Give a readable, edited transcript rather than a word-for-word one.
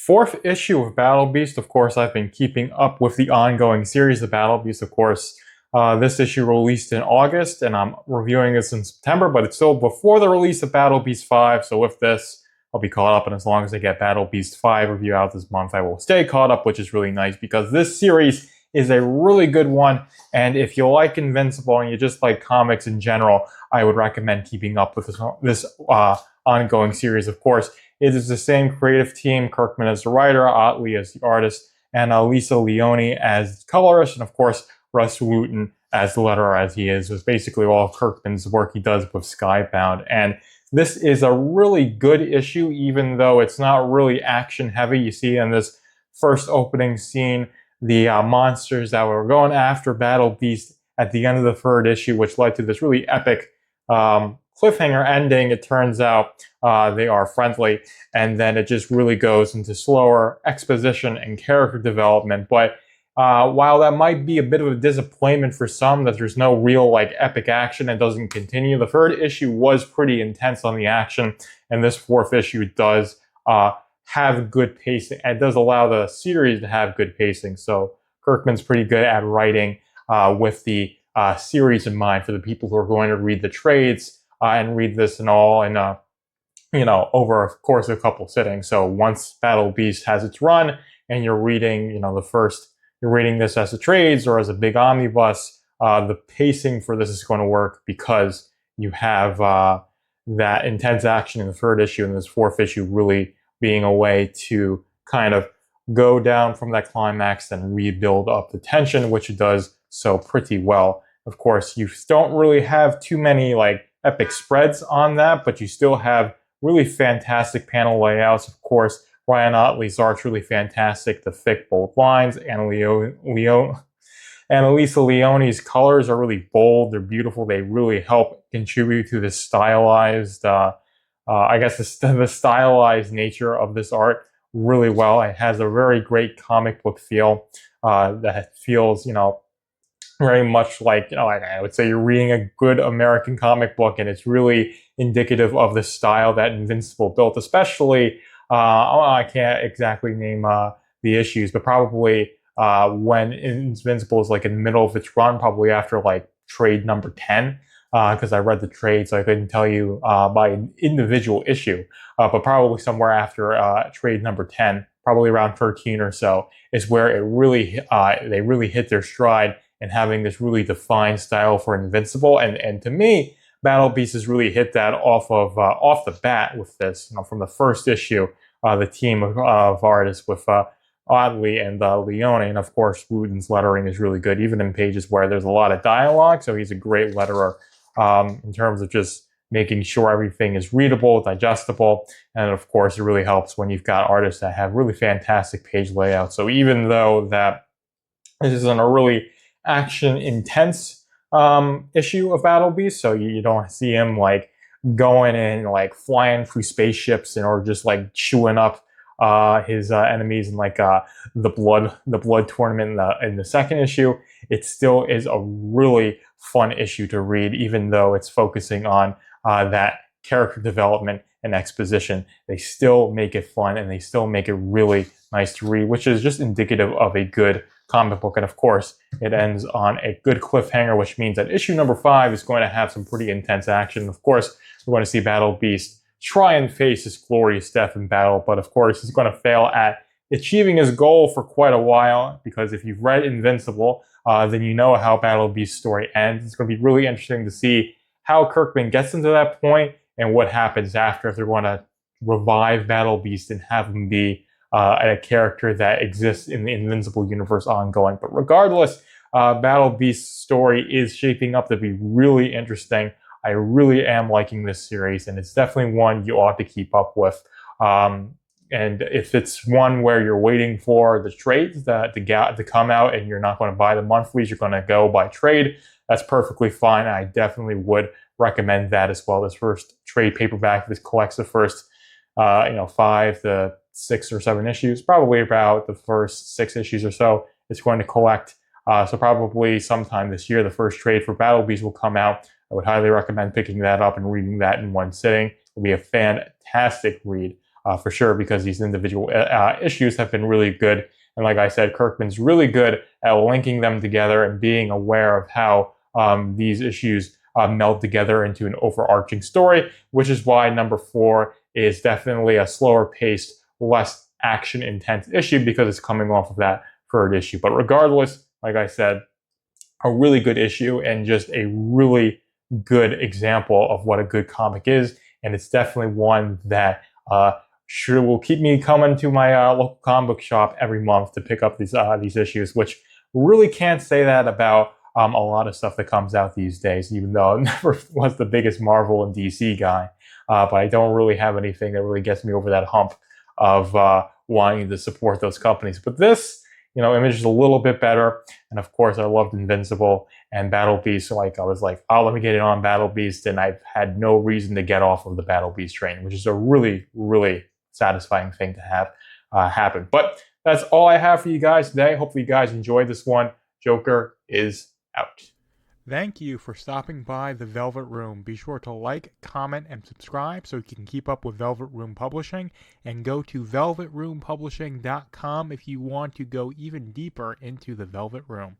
fourth issue of Battle Beast. Of course, I've been keeping up with the ongoing series of Battle Beast. Of course, this issue released in August, and I'm reviewing this in September, but it's still before the release of Battle Beast 5. So with this, I'll be caught up, and as long as I get Battle Beast 5 review out this month, I will stay caught up, which is really nice because this series is a really good one. And if you like Invincible and you just like comics in general, I would recommend keeping up with this ongoing series. Of course, it is the same creative team: Kirkman as the writer, Otley as the artist, and Lisa Leone as the colorist, and of course, Russ Wooten as the letterer, as he is. It's basically all of Kirkman's work he does with Skybound. And this is a really good issue, even though it's not really action heavy. You see in this first opening scene, the monsters that were going after Battle Beast at the end of the third issue, which led to this really epic cliffhanger ending. It turns out they are friendly, and then it just really goes into slower exposition and character development. But while that might be a bit of a disappointment for some that there's no real like epic action and doesn't continue, the third issue was pretty intense on the action, and this fourth issue does have good pacing. It does allow the series to have good pacing. So Kirkman's pretty good at writing with the series in mind for the people who are going to read the trades and read this and all, and over a course of a couple sittings. So once Battle Beast has its run and you're reading, you're reading this as a trades or as a big omnibus, the pacing for this is going to work because you have that intense action in the third issue and this fourth issue really being a way to kind of go down from that climax and rebuild up the tension, which it does so pretty well. Of course, you don't really have too many like epic spreads on that, but you still have really fantastic panel layouts. Of course, Ryan Otley's art's really fantastic. The thick, bold lines, and Lisa Leone's colors are really bold. They're beautiful. They really help contribute to this stylized, the stylized nature of this art really well. It has a very great comic book feel that feels, very much like, I would say you're reading a good American comic book, and it's really indicative of the style that Invincible built, especially, I can't exactly name the issues, but probably when Invincible is like in the middle of its run, probably after like trade number 10, because I read the trade, so I couldn't tell you by individual issue, but probably somewhere after trade number 10, probably around 13 or so, is where it really they really hit their stride in having this really defined style for Invincible. And to me, Battle Beast has really hit that off the bat with this. From the first issue, the team of artists with Otley and Leone, and of course Wooten's lettering is really good, even in pages where there's a lot of dialogue. So he's a great letterer in terms of just making sure everything is readable, digestible, and of course it really helps when you've got artists that have really fantastic page layouts. So even though that this isn't a really action intense issue of Battle Beast, so you don't see him like going and like flying through spaceships or just like chewing up his enemies in like the blood tournament in the second issue. It still is a really fun issue to read, even though it's focusing on that character development and exposition. They still make it fun, and they still make it really nice to read, which is just indicative of a good comic book. And of course, it ends on a good cliffhanger, which means that issue number 5 is going to have some pretty intense action. Of course, we're going to see Battle Beast try and face his glorious death in battle, but of course, he's going to fail at achieving his goal for quite a while, because if you've read Invincible, then you know how Battle Beast's story ends. It's going to be really interesting to see how Kirkman gets into that point and what happens after, if they're going to revive Battle Beast and have him be a character that exists in the Invincible Universe ongoing. But regardless, Battle Beast's story is shaping up to be really interesting. I really am liking this series, and it's definitely one you ought to keep up with. And if it's one where you're waiting for the trades to come out and you're not going to buy the monthlies, you're going to go by trade, that's perfectly fine. I definitely would recommend that as well. This first trade paperback, this collects the first 5 to 6 or 7 issues, probably about the first 6 issues or so it's going to collect. So probably sometime this year, the first trade for Battle Beast will come out. I would highly recommend picking that up and reading that in one sitting. It'll be a fantastic read. for sure, because these individual issues have been really good. And like I said, Kirkman's really good at linking them together and being aware of how these issues meld together into an overarching story, which is why number 4 is definitely a slower paced, less action intense issue, because it's coming off of that third issue. But regardless, like I said, a really good issue and just a really good example of what a good comic is. And it's definitely one that sure will keep me coming to my local comic book shop every month to pick up these issues, which really can't say that about a lot of stuff that comes out these days, even though I never was the biggest Marvel and DC guy. But I don't really have anything that really gets me over that hump of wanting to support those companies. But this, Image is a little bit better. And of course, I loved Invincible and Battle Beast. So I was like, oh, let me get it on Battle Beast. And I've had no reason to get off of the Battle Beast train, which is a really, really satisfying thing to have happen. But that's all I have for you guys today. Hopefully you guys enjoyed this one. Joker is out. Thank you for stopping by the Velvet Room. Be sure to like, comment, and subscribe so you can keep up with Velvet Room Publishing. And go to velvetroompublishing.com if you want to go even deeper into the Velvet Room.